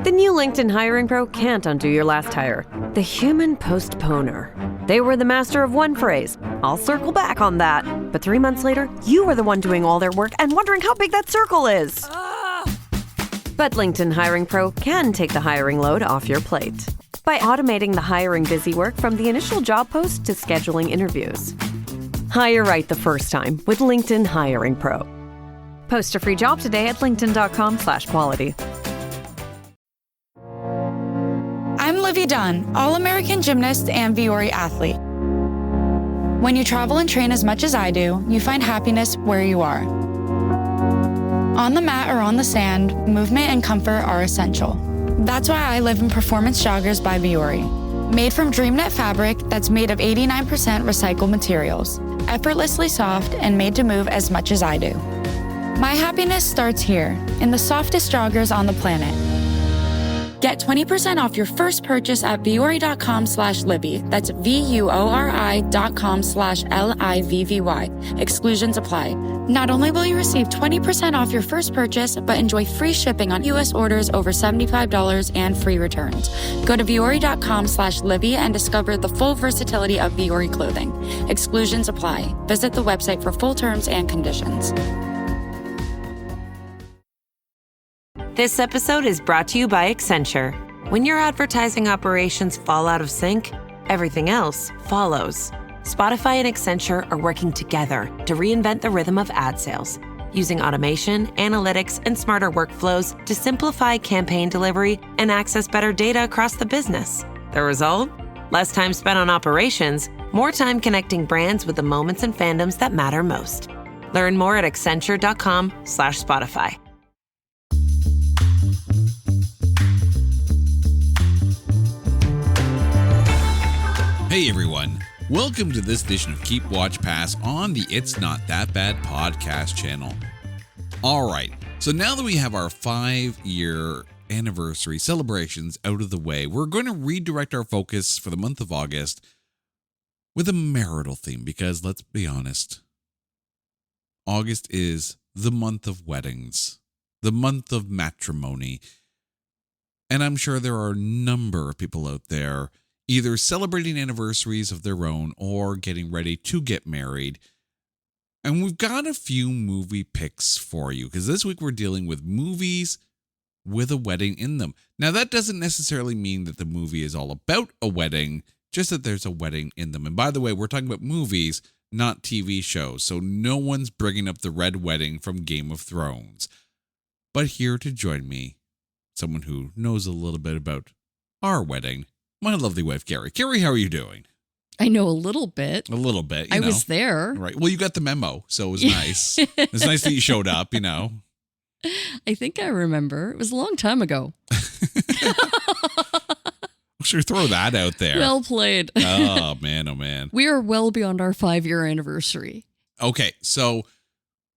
The new LinkedIn Hiring Pro can't undo your last hire. The human postponer. They were the master of one phrase. I'll circle back on that. But 3 months later, you were the one doing all their work and wondering how big that circle is. But LinkedIn Hiring Pro can take the hiring load off your plate by automating the hiring busy work from the initial job post to scheduling interviews. Hire right the first time with LinkedIn Hiring Pro. Post a free job today at linkedin.com/quality. I'm Livy Dunn, All-American gymnast and Viore athlete. When you travel and train as much as I do, you find happiness where you are. On the mat or on the sand, movement and comfort are essential. That's why I live in Performance Joggers by Viore. Made from DreamKnit fabric that's made of 89% recycled materials, effortlessly soft and made to move as much as I do. My happiness starts here, in the softest joggers on the planet. Get 20% off your first purchase at viore.com/Livy. That's VUORI.com/LIVVY. Exclusions apply. Not only will you receive 20% off your first purchase, but enjoy free shipping on U.S. orders over $75 and free returns. Go to viore.com/Livy and discover the full versatility of Viore clothing. Exclusions apply. Visit the website for full terms and conditions. This episode is brought to you by Accenture. When your advertising operations fall out of sync, everything else follows. Spotify and Accenture are working together to reinvent the rhythm of ad sales, using automation, analytics, and smarter workflows to simplify campaign delivery and access better data across the business. The result? Less time spent on operations, more time connecting brands with the moments and fandoms that matter most. Learn more at accenture.com/Spotify. Hey everyone, welcome to this edition of Keep Watch Pass on the It's Not That Bad podcast channel. Alright, so now that we have our 5-year anniversary celebrations out of the way, we're going to redirect our focus for the month of August with a marital theme because, let's be honest, August is the month of weddings, the month of matrimony, and I'm sure there are a number of people out there either celebrating anniversaries of their own or getting ready to get married. And we've got a few movie picks for you because this week we're dealing with movies with a wedding in them. Now, that doesn't necessarily mean that the movie is all about a wedding, just that there's a wedding in them. And by the way, we're talking about movies, not TV shows. So no one's bringing up the Red Wedding from Game of Thrones. But here to join me, someone who knows a little bit about our wedding, my lovely wife, Carrie. Carrie, how are you doing? I know a little bit. A little bit. I was there. Right. Well, you got the memo, so it was nice. It's nice that you showed up, I think I remember. It was a long time ago. Sure, throw that out there. Well played. Oh, man, oh, man. We are well beyond our 5-year anniversary. Okay, so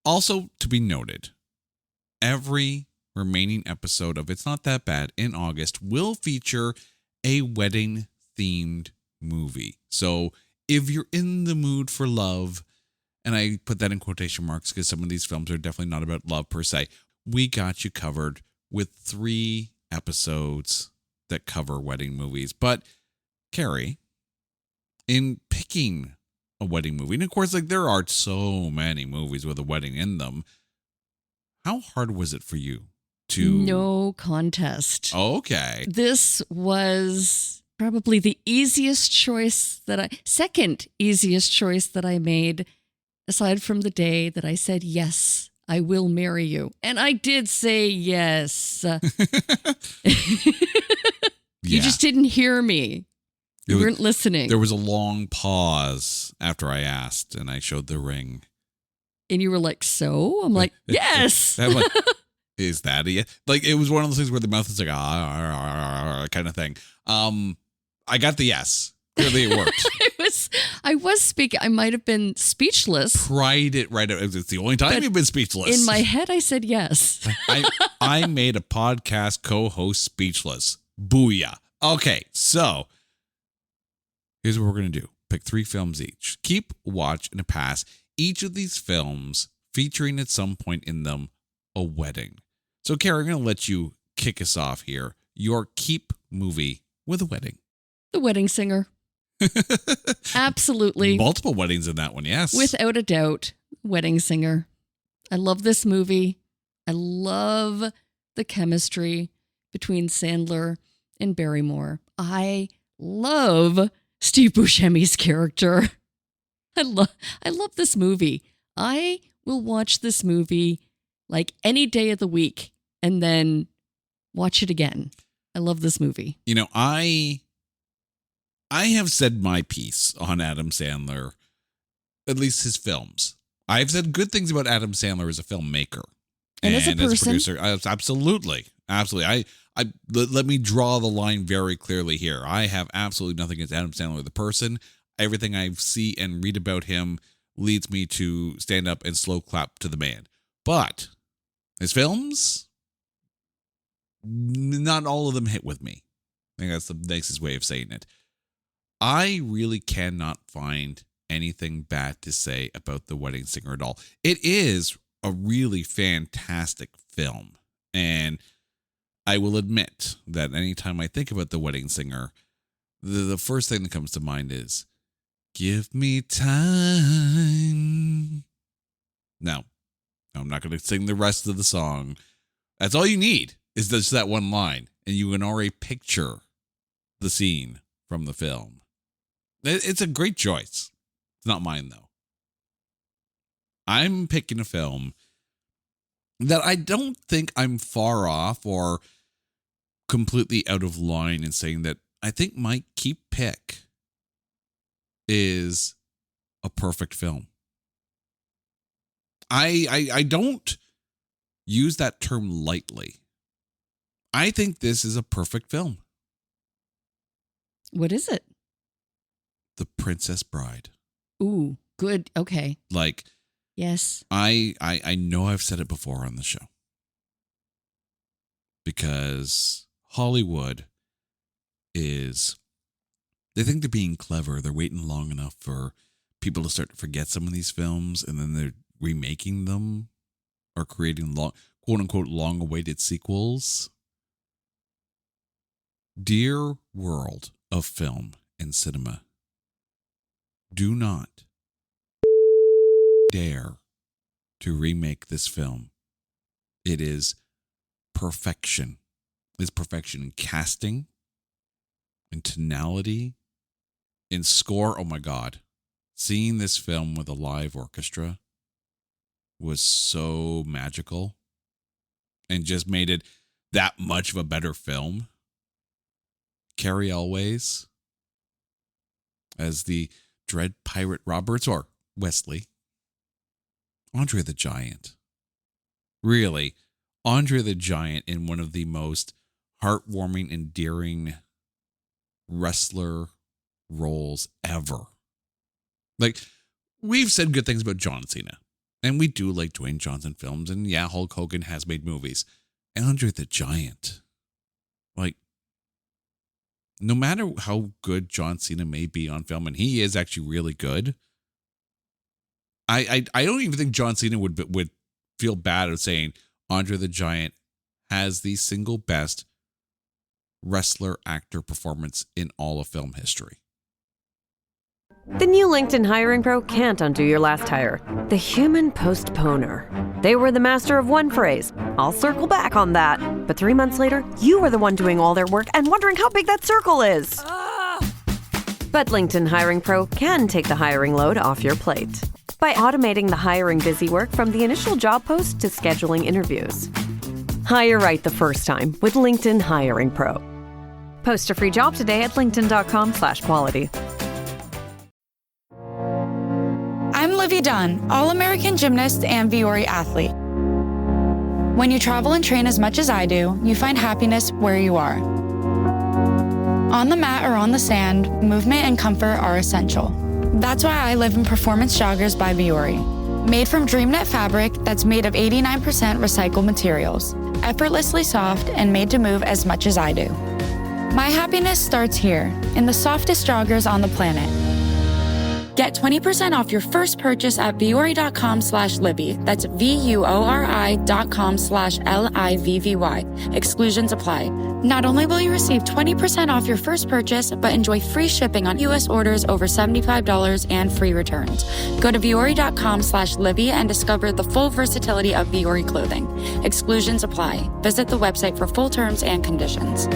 also to be noted, every remaining episode of It's Not That Bad in August will feature a wedding-themed movie. So if you're in the mood for love, and I put that in quotation marks because some of these films are definitely not about love per se, we got you covered with 3 episodes that cover wedding movies. But Carrie, in picking a wedding movie, and of course, there are so many movies with a wedding in them, how hard was it for you to... No contest. Okay. This was probably the second easiest choice that I made, aside from the day that I said, yes, I will marry you. And I did say yes. You just didn't hear me. You weren't listening. There was a long pause after I asked, and I showed the ring. And you were like, so? I'm like, yes. I'm like, is that a yes? Like, it was one of those things where the mouth is like, kind of thing. I got the yes. Clearly it worked. I was speaking. I might have been speechless. Pried it right out. It's the only time you've been speechless. In my head, I said yes. I made a podcast co-host speechless. Booyah. Okay, so here's what we're going to do. Pick 3 films each. Keep watch and a pass. Each of these films featuring at some point in them a wedding. So, Carrie, I'm going to let you kick us off here. your keep movie with a wedding. The Wedding Singer. Absolutely. Multiple weddings in that one, yes. Without a doubt, Wedding Singer. I love this movie. I love the chemistry between Sandler and Barrymore. I love Steve Buscemi's character. I love this movie. I will watch this movie like any day of the week and then watch it again. I love this movie. You know, I have said my piece on Adam Sandler, at least his films. I've said good things about Adam Sandler as a filmmaker and as a producer. Absolutely. Let me draw the line very clearly here. I have absolutely nothing against Adam Sandler, the person. Everything I see and read about him leads me to stand up and slow clap to the man. But his films, not all of them hit with me. I think that's the nicest way of saying it. I really cannot find anything bad to say about The Wedding Singer at all. It is a really fantastic film. And I will admit that anytime I think about The Wedding Singer, the first thing that comes to mind is, give me time. No, I'm not going to sing the rest of the song. That's all you need is just that one line. And you can already picture the scene from the film. It's a great choice. It's not mine, though. I'm picking a film that I don't think I'm far off or completely out of line in saying that I think my keep pick is a perfect film. I don't use that term lightly. I think this is a perfect film. What is it? The Princess Bride. Ooh, good. Okay. Like, yes. I know I've said it before on the show. Because Hollywood they think they're being clever. They're waiting long enough for people to start to forget some of these films, and then they're remaking them or creating quote unquote long awaited sequels. Dear world of film and cinema, do not dare to remake this film. It is perfection. It's perfection in casting, in tonality, in score. Oh my God. Seeing this film with a live orchestra was so magical and just made it that much of a better film. Carrie Elways as the Dread Pirate Roberts, or Wesley. Andre the Giant. Really, Andre the Giant in one of the most heartwarming, endearing wrestler roles ever. Like, we've said good things about John Cena, and we do like Dwayne Johnson films, and yeah, Hulk Hogan has made movies. Andre the Giant, like, no matter how good John Cena may be on film, and he is actually really good, I don't even think John Cena would feel bad at saying Andre the Giant has the single best wrestler actor performance in all of film history. The new LinkedIn Hiring Pro can't undo your last hire. The human postponer. They were the master of one phrase. I'll circle back on that. But 3 months later, you were the one doing all their work and wondering how big that circle is. But LinkedIn Hiring Pro can take the hiring load off your plate by automating the hiring busy work from the initial job post to scheduling interviews. Hire right the first time with LinkedIn Hiring Pro. Post a free job today at linkedin.com/quality. I'm Livy Dunn, All-American gymnast and Viore athlete. When you travel and train as much as I do, you find happiness where you are. On the mat or on the sand, movement and comfort are essential. That's why I live in Performance Joggers by Viore. Made from DreamNet fabric that's made of 89% recycled materials, effortlessly soft and made to move as much as I do. My happiness starts here, in the softest joggers on the planet. Get 20% off your first purchase at vuori.com/Livy. That's VUORI.com/LIVVY. Exclusions apply. Not only will you receive 20% off your first purchase, but enjoy free shipping on U.S. orders over $75 and free returns. Go to vuori.com/Livy and discover the full versatility of Vuori clothing. Exclusions apply. Visit the website for full terms and conditions.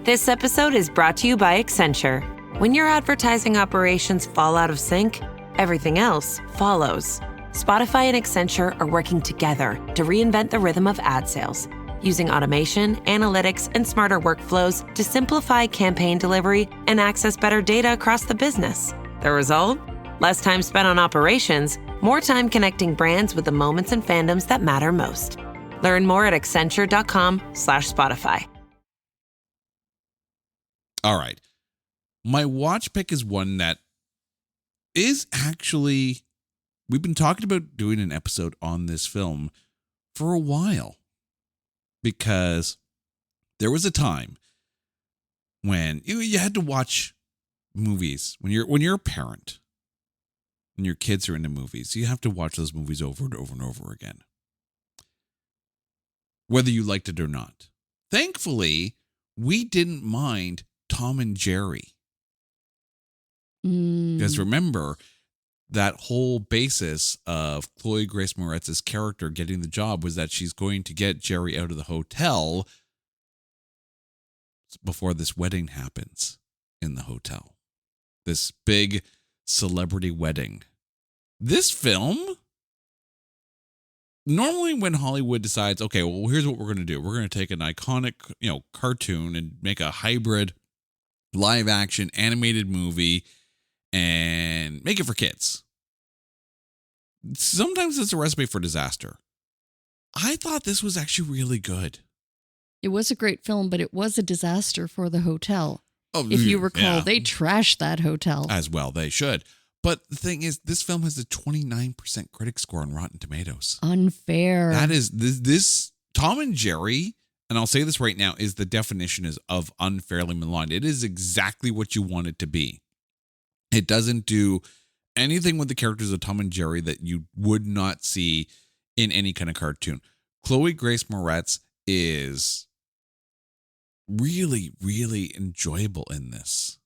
This episode is brought to you by Accenture. When your advertising operations fall out of sync, everything else follows. Spotify and Accenture are working together to reinvent the rhythm of ad sales, using automation, analytics, and smarter workflows to simplify campaign delivery and access better data across the business. The result? Less time spent on operations, more time connecting brands with the moments and fandoms that matter most. Learn more at accenture.com/Spotify. All right. My watch pick is one that is actually, we've been talking about doing an episode on this film for a while, because there was a time when you had to watch movies when you're a parent and your kids are into movies. You have to watch those movies over and over and over again, whether you liked it or not. Thankfully, we didn't mind Tom and Jerry. Because remember, that whole basis of Chloe Grace Moretz's character getting the job was that she's going to get Jerry out of the hotel before this wedding happens in the hotel. This big celebrity wedding. This film, normally when Hollywood decides, okay, well, here's what we're going to do. We're going to take an iconic, cartoon and make a hybrid live action animated movie and make it for kids. Sometimes it's a recipe for disaster. I thought this was actually really good. It was a great film, but it was a disaster for the hotel. Oh, if you recall, yeah. They trashed that hotel. As well, they should. But the thing is, this film has a 29% critic score on Rotten Tomatoes. Unfair. That is, this Tom and Jerry, and I'll say this right now, is the definition of unfairly maligned. It is exactly what you want it to be. It doesn't do anything with the characters of Tom and Jerry that you would not see in any kind of cartoon. Chloe Grace Moretz is really, really enjoyable in this.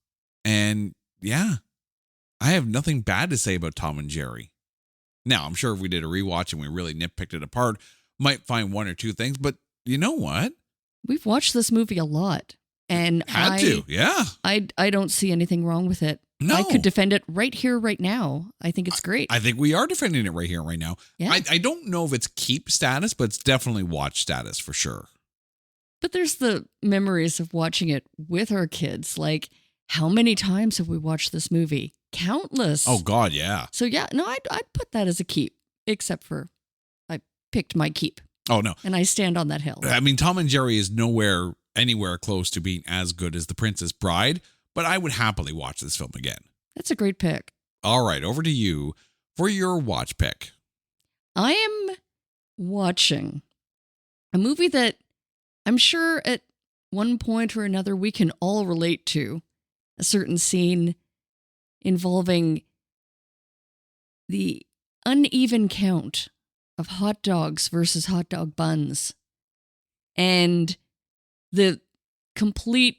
And yeah, I have nothing bad to say about Tom and Jerry. Now, I'm sure if we did a rewatch and we really nitpicked it apart, might find one or two things, but you know what? We've watched this movie a lot, and I don't see anything wrong with it. No. I could defend it right here, right now. I think it's great. I think we are defending it right here, right now. Yeah. I don't know if it's keep status, but it's definitely watch status for sure. But there's the memories of watching it with our kids. Like, how many times have we watched this movie? Countless. Oh, God, yeah. So, yeah, no, I'd put that as a keep, except for I picked my keep. Oh, no. And I stand on that hill. I mean, Tom and Jerry is anywhere close to being as good as The Princess Bride, but I would happily watch this film again. That's a great pick. All right, over to you for your watch pick. I am watching a movie that I'm sure at one point or another we can all relate to. A certain scene involving the uneven count of hot dogs versus hot dog buns and the complete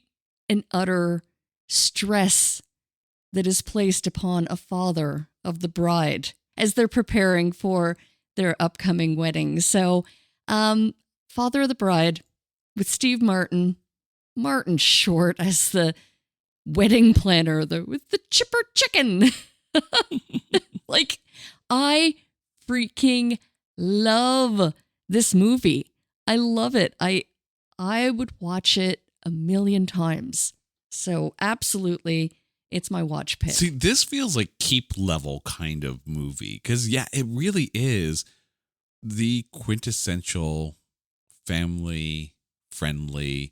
and utter stress that is placed upon a father of the bride as they're preparing for their upcoming wedding. So, Father of the Bride with Steve Martin Short as the wedding planner, with the chipper chicken. Like, I freaking love this movie. I love it. I would watch it a million times. So absolutely, it's my watch pick. See, this feels like keep level kind of movie because, yeah, it really is the quintessential family-friendly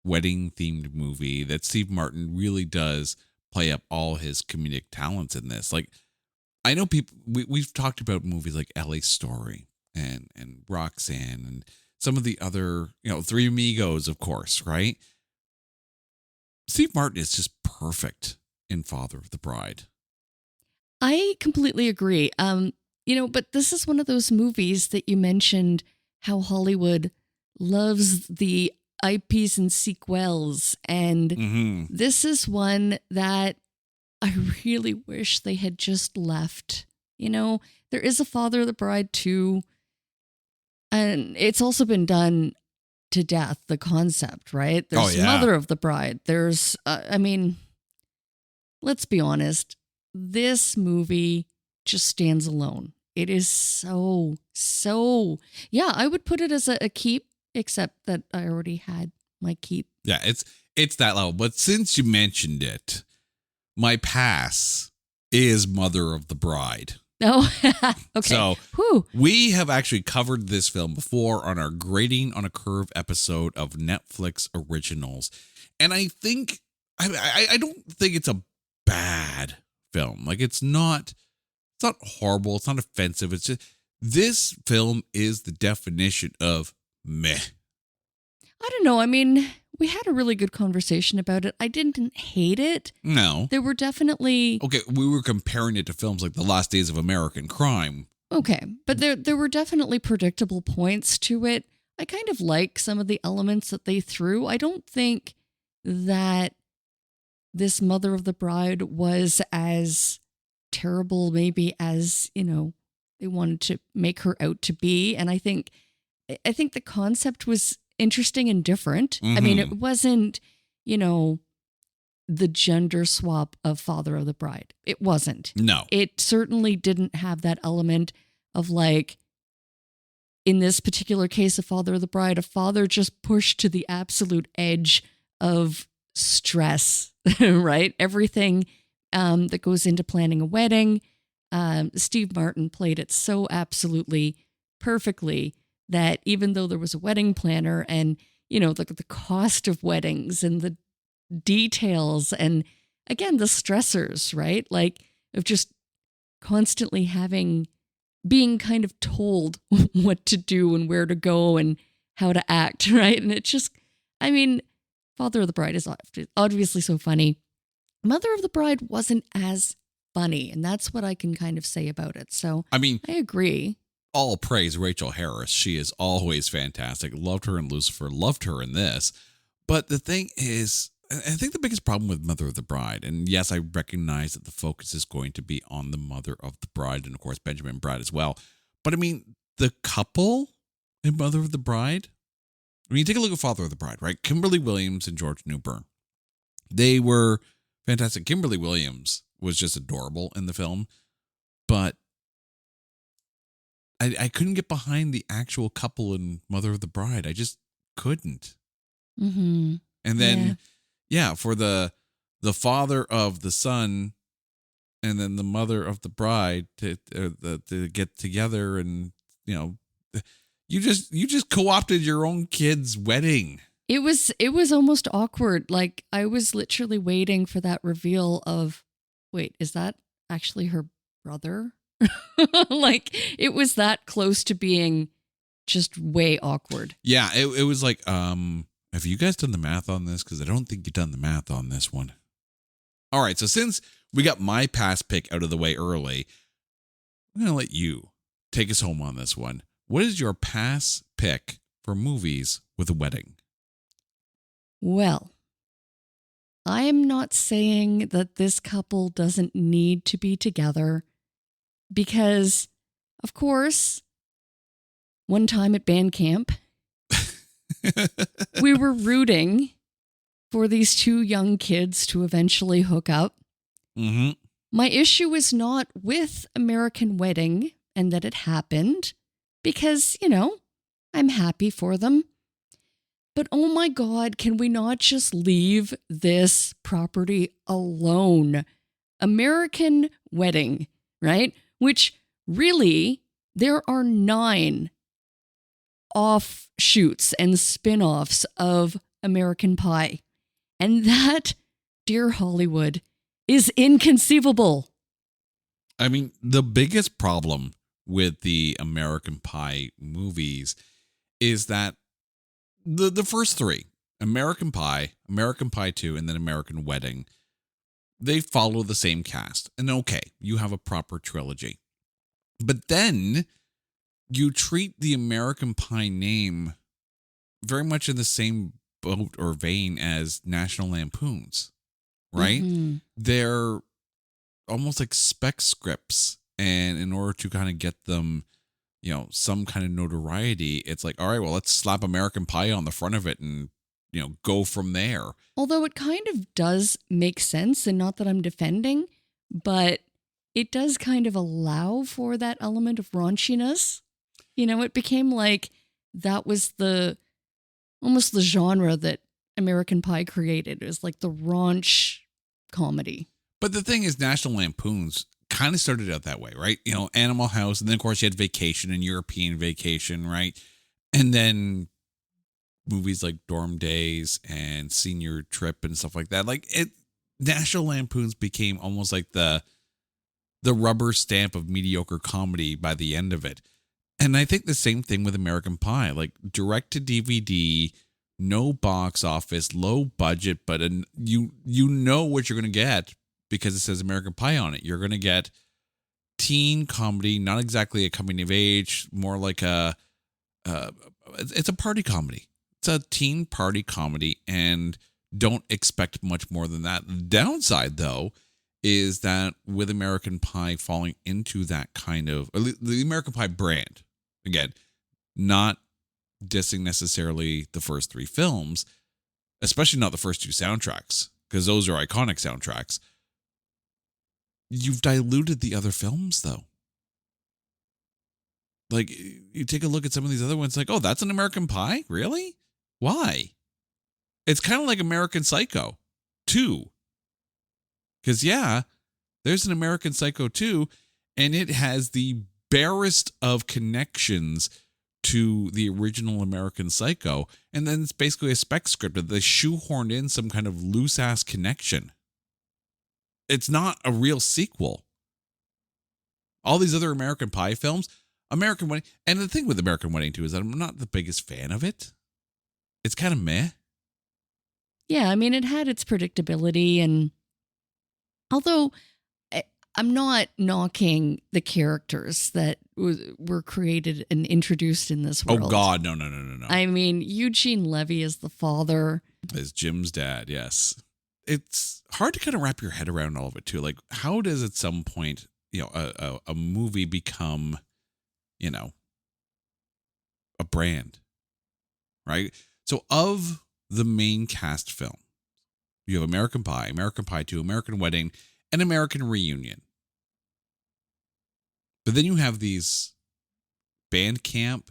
wedding-themed movie that Steve Martin really does play up all his comedic talents in this. Like, I know people, we've talked about movies like L.A. Story and Roxanne and some of the other, Three Amigos, of course, right? Steve Martin is just perfect in Father of the Bride. I completely agree. But this is one of those movies that you mentioned how Hollywood loves the IPs and sequels. And this is one that I really wish they had just left. There is a Father of the Bride 2, and it's also been done to death, the concept, right? There's Mother of the Bride. There's, let's be honest, this movie just stands alone. It is so, I would put it as a keep, except that I already had my keep. Yeah, it's that level. But since you mentioned it, my pass is Mother of the Bride. Oh, okay. So we have actually covered this film before on our Grading on a Curve episode of Netflix Originals. And I think, I don't think it's a bad film. Like it's not horrible. It's not offensive. It's just, this film is the definition of meh. I don't know. I mean, we had a really good conversation about it. I didn't hate it. No. There were definitely... Okay, we were comparing it to films like The Last Days of American Crime. Okay, but there were definitely predictable points to it. I kind of like some of the elements that they threw. I don't think that this Mother of the Bride was as terrible maybe as, they wanted to make her out to be. And I think the concept was interesting and different. I mean, it wasn't, the gender swap of Father of the Bride. It wasn't. No. It certainly didn't have that element of like, in this particular case of Father of the Bride, a father just pushed to the absolute edge of stress, right? Everything that goes into planning a wedding. Steve Martin played it so absolutely perfectly that even though there was a wedding planner and, the cost of weddings and the details and, again, the stressors, right? Like of just constantly being kind of told what to do and where to go and how to act, right? And it just, Father of the Bride is obviously so funny. Mother of the Bride wasn't as funny, and that's what I can kind of say about it. So, I agree. All praise Rachel Harris. She is always fantastic. Loved her in Lucifer. Loved her in this. But the thing is, I think the biggest problem with Mother of the Bride, and yes, I recognize that the focus is going to be on the Mother of the Bride and, of course, Benjamin Bratt as well. But, the couple in Mother of the Bride, take a look at Father of the Bride, right? Kimberly Williams and George Newbern. They were fantastic. Kimberly Williams was just adorable in the film, but I couldn't get behind the actual couple in Mother of the Bride. I just couldn't. Mm-hmm. And then, for the father of the son and then the mother of the bride to get together, and you just co-opted your own kid's wedding. It was almost awkward. Like I was literally waiting for that reveal of, wait, is that actually her brother? Like it was that close to being just way awkward. Yeah, it was like, have you guys done the math on this? Because I don't think you've done the math on this one. All right, so since we got my pass pick out of the way early, I'm going to let you take us home on this one. What is your pass pick for movies with a wedding? Well, I am not saying that this couple doesn't need to be together because, of course, one time at band camp, we were rooting for these two young kids to eventually hook up. Mm-hmm. My issue is not with American Wedding and that it happened because, I'm happy for them. But oh my God, can we not just leave this property alone? American Wedding, right? Which really, there are 9 offshoots and spin-offs of American Pie. And that, dear Hollywood, is inconceivable. The biggest problem with the American Pie movies is that the first 3, American Pie, American Pie 2, and then American Wedding, they follow the same cast. And okay, you have a proper trilogy. But then you treat the American Pie name very much in the same boat or vein as National Lampoons, right? Mm-hmm. They're almost like spec scripts. And in order to kind of get them, some kind of notoriety, it's like, all right, well, let's slap American Pie on the front of it and, go from there. Although it kind of does make sense, and not that I'm defending, but it does kind of allow for that element of raunchiness. It became like that was almost the genre that American Pie created. It was like the raunch comedy. But the thing is, National Lampoons kind of started out that way, right? Animal House, and then of course you had Vacation and European Vacation, right? And then movies like Dorm Days and Senior Trip and stuff like that. National Lampoons became almost like the rubber stamp of mediocre comedy by the end of it. And I think the same thing with American Pie, like direct to DVD, no box office, low budget, but you know what you're going to get because it says American Pie on it. You're going to get teen comedy, not exactly a coming of age, more like it's a party comedy. It's a teen party comedy, and don't expect much more than that. The downside, though, is that with American Pie falling into that kind of the American Pie brand, again, not dissing necessarily the first three films, especially not the first two soundtracks, because those are iconic soundtracks. You've diluted the other films, though. Like, you take a look at some of these other ones, like, oh, that's an American Pie? Really? Why? It's kind of like American Psycho 2. Because, yeah, there's an American Psycho 2, and it has the barest of connections to the original American Psycho. And then it's basically a spec script that they shoehorned in some kind of loose-ass connection. It's not a real sequel. All these other American Pie films, American Wedding, and the thing with American Wedding, too, is that I'm not the biggest fan of it. It's kind of meh. Yeah, I mean, it had its predictability, and although I'm not knocking the characters that were created and introduced in this world. Oh, God, no. I mean, Eugene Levy is the father. As Jim's dad, yes. It's hard to kind of wrap your head around all of it, too. Like, how does at some point, a movie become, a brand, right? So of the main cast film, you have American Pie, American Pie 2, American Wedding, and American Reunion. But then you have these Bandcamp,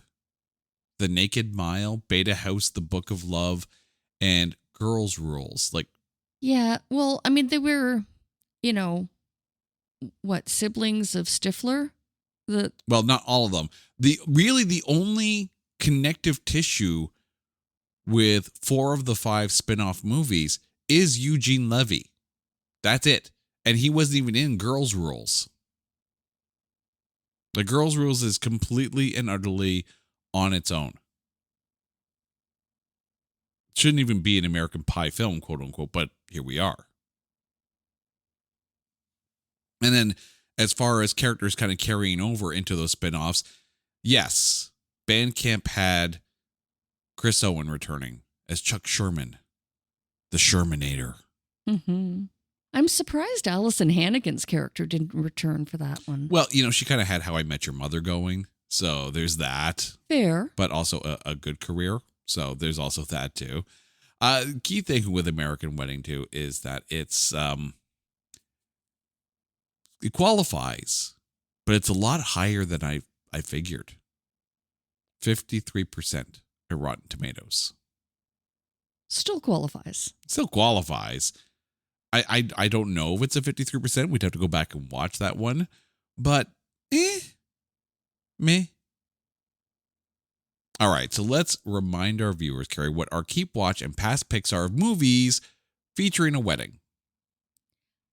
The Naked Mile, Beta House, The Book of Love, and Girls' Rules. Like, Yeah, well, I mean, they were, siblings of Stifler? Well, not all of them. The only connective tissue with 4 of the 5 spin-off movies is Eugene Levy. That's it. And he wasn't even in Girls' Rules. The Girls' Rules is completely and utterly on its own. Shouldn't even be an American Pie film, quote unquote, but here we are. And then as far as characters kind of carrying over into those spin-offs, yes, Bandcamp had Chris Owen returning as Chuck Sherman, the Shermanator. Mm-hmm. I'm surprised Allison Hannigan's character didn't return for that one. Well, she kind of had How I Met Your Mother going, so there's that. Fair. But also a good career, so there's also that too. Key thing with American Wedding too is that it's it qualifies, but it's a lot higher than I figured. 53% at Rotten Tomatoes. Still qualifies. Still qualifies. I don't know if it's a 53%. We'd have to go back and watch that one. But meh. All right, so let's remind our viewers, Carrie, what our Keep Watch and past picks are of movies featuring a wedding.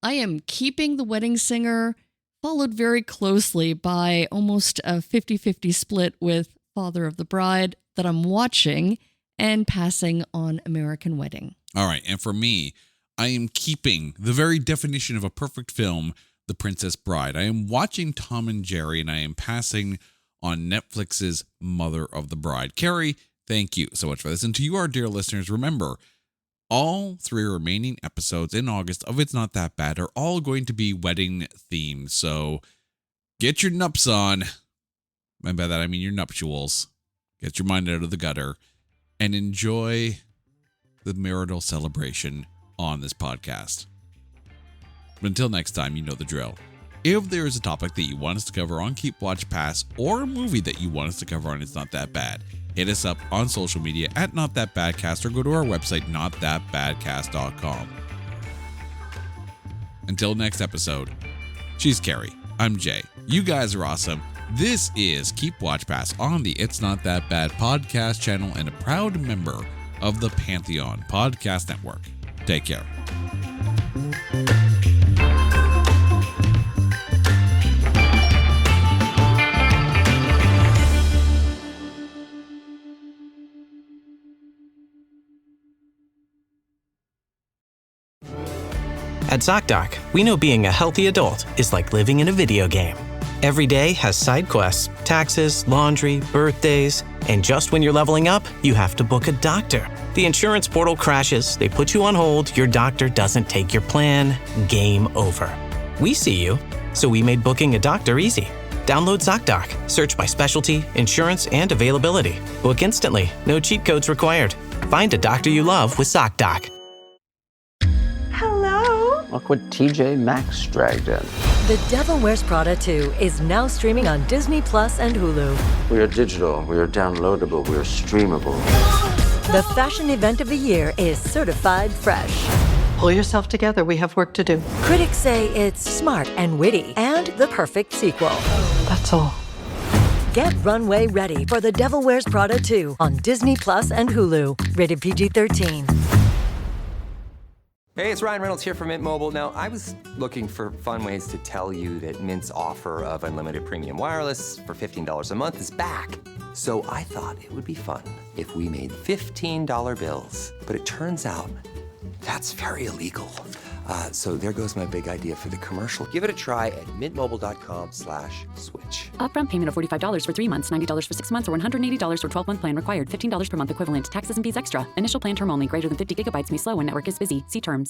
I am keeping The Wedding Singer, followed very closely by almost a 50-50 split with Father of the Bride that I'm watching, and passing on American Wedding. All right. And for me, I am keeping the very definition of a perfect film, The Princess Bride. I am watching Tom and Jerry, and I am passing on Netflix's Mother of the Bride. Carrie, thank you so much for this. And to you, our dear listeners, remember, all 3 remaining episodes in August of It's Not That Bad are all going to be wedding themed. So get your nups on. And by that, I mean your nuptials. Get your mind out of the gutter and enjoy the marital celebration on this podcast. But until next time, you know the drill. If there is a topic that you want us to cover on Keep Watch Pass or a movie that you want us to cover on It's Not That Bad, hit us up on social media at Not That Badcast or go to our website, notthatbadcast.com. Until next episode, she's Carrie. I'm Jay. You guys are awesome. This is Keep Watch Pass on the It's Not That Bad podcast channel and a proud member of the Pantheon Podcast Network. Take care. At ZocDoc, we know being a healthy adult is like living in a video game. Every day has side quests, taxes, laundry, birthdays, and just when you're leveling up, you have to book a doctor. The insurance portal crashes, they put you on hold, your doctor doesn't take your plan, game over. We see you, so we made booking a doctor easy. Download ZocDoc, search by specialty, insurance, and availability. Book instantly, no cheat codes required. Find a doctor you love with ZocDoc. Look what TJ Maxx dragged in. The Devil Wears Prada 2 is now streaming on Disney Plus and Hulu. We are digital, we are downloadable, we are streamable. The fashion event of the year is certified fresh. Pull yourself together, we have work to do. Critics say it's smart and witty and the perfect sequel. That's all. Get runway ready for The Devil Wears Prada 2 on Disney Plus and Hulu. Rated PG-13. Hey, it's Ryan Reynolds here from Mint Mobile. Now, I was looking for fun ways to tell you that Mint's offer of unlimited premium wireless for $15 a month is back. So I thought it would be fun if we made $15 bills. But it turns out that's very illegal. So there goes my big idea for the commercial. Give it a try at mintmobile.com/switch. Upfront payment of $45 for 3 months, $90 for 6 months, or $180 for 12-month plan required. $15 per month equivalent. Taxes and fees extra. Initial plan term only. Greater than 50 gigabytes may slow when network is busy. See terms.